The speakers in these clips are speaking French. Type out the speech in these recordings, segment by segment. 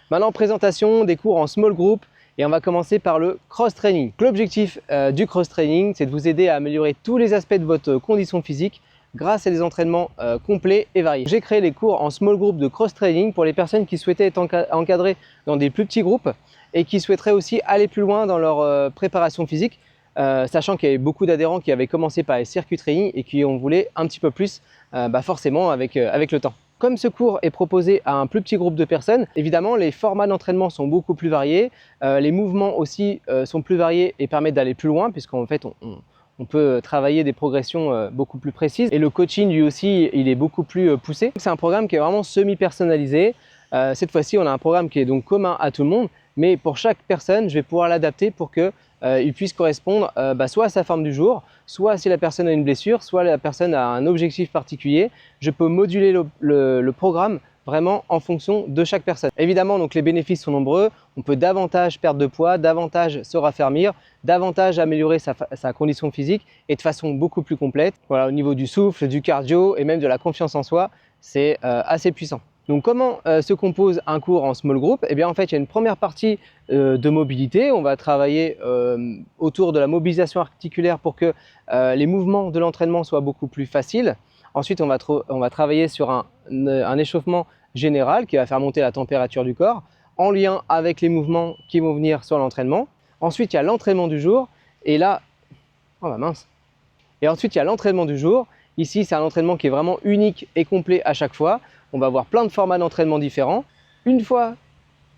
Maintenant, présentation des cours en small group et on va commencer par le cross-training. L'objectif du cross-training, c'est de vous aider à améliorer tous les aspects de votre condition physique grâce à des entraînements complets et variés. J'ai créé les cours en small group de cross-training pour les personnes qui souhaitaient être encadrées dans des plus petits groupes et qui souhaiteraient aussi aller plus loin dans leur préparation physique, sachant qu'il y avait beaucoup d'adhérents qui avaient commencé par les circuits training et qui en voulaient un petit peu plus forcément avec le temps. Comme ce cours est proposé à un plus petit groupe de personnes, évidemment les formats d'entraînement sont beaucoup plus variés, les mouvements aussi sont plus variés et permettent d'aller plus loin puisqu'en fait on peut travailler des progressions beaucoup plus précises et le coaching lui aussi il est beaucoup plus poussé. C'est un programme qui est vraiment semi-personnalisé. Cette fois-ci on a un programme qui est donc commun à tout le monde, mais pour chaque personne je vais pouvoir l'adapter pour que il puisse correspondre soit à sa forme du jour, soit si la personne a une blessure, soit la personne a un objectif particulier. Je peux moduler le programme vraiment en fonction de chaque personne. Évidemment, donc les bénéfices sont nombreux. On peut davantage perdre de poids, davantage se raffermir, davantage améliorer sa condition physique et de façon beaucoup plus complète. Voilà, au niveau du souffle, du cardio et même de la confiance en soi, c'est assez puissant. Donc comment se compose un cours en small group? Eh bien en fait il y a une première partie de mobilité. On va travailler autour de la mobilisation articulaire pour que les mouvements de l'entraînement soient beaucoup plus faciles. Ensuite on va travailler sur un échauffement général qui va faire monter la température du corps en lien avec les mouvements qui vont venir sur l'entraînement. Ensuite il y a l'entraînement du jour et là, oh bah mince. Et ensuite il y a l'entraînement du jour. Ici c'est un entraînement qui est vraiment unique et complet à chaque fois. On va avoir plein de formats d'entraînement différents. Une fois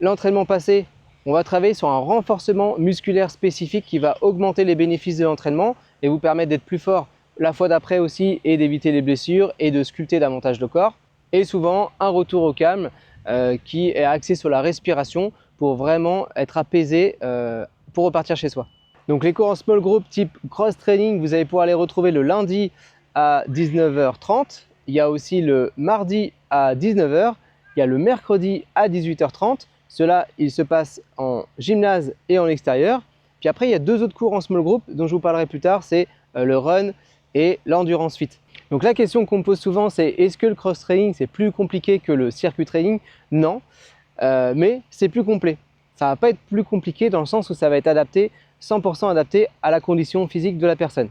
l'entraînement passé, on va travailler sur un renforcement musculaire spécifique qui va augmenter les bénéfices de l'entraînement et vous permettre d'être plus fort la fois d'après aussi et d'éviter les blessures et de sculpter davantage le corps. Et souvent un retour au calme qui est axé sur la respiration pour vraiment être apaisé pour repartir chez soi. Donc les cours en small group type cross training, vous allez pouvoir les retrouver le lundi à 19h30. Il y a aussi le mardi à 19h, il y a le mercredi à 18h30. Cela, il se passe en gymnase et en extérieur. Puis après, il y a deux autres cours en small group dont je vous parlerai plus tard, c'est le run et l'endurance fit. Donc la question qu'on me pose souvent, c'est est-ce que le cross training c'est plus compliqué que le circuit training? Non, mais c'est plus complet. Ça ne va pas être plus compliqué dans le sens où ça va être adapté, 100% adapté à la condition physique de la personne.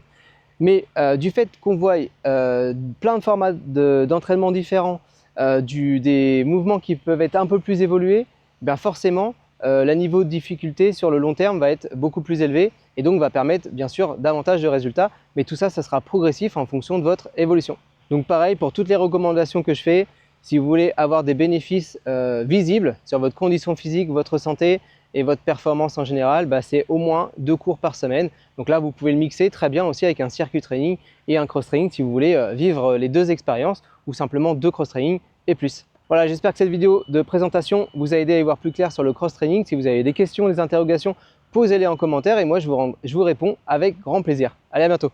Mais du fait qu'on voit plein de formats d'entraînement différents, des mouvements qui peuvent être un peu plus évolués, bien forcément, le niveau de difficulté sur le long terme va être beaucoup plus élevé et donc va permettre bien sûr davantage de résultats. Mais tout ça, ça sera progressif en fonction de votre évolution. Donc pareil, pour toutes les recommandations que je fais, si vous voulez avoir des bénéfices visibles sur votre condition physique, votre santé, et votre performance en général, c'est au moins 2 cours par semaine. Donc là, vous pouvez le mixer très bien aussi avec un circuit training et un cross-training si vous voulez vivre les deux expériences ou simplement 2 cross-training et plus. Voilà, j'espère que cette vidéo de présentation vous a aidé à y voir plus clair sur le cross-training. Si vous avez des questions, des interrogations, posez-les en commentaire et moi je vous réponds avec grand plaisir. Allez, à bientôt.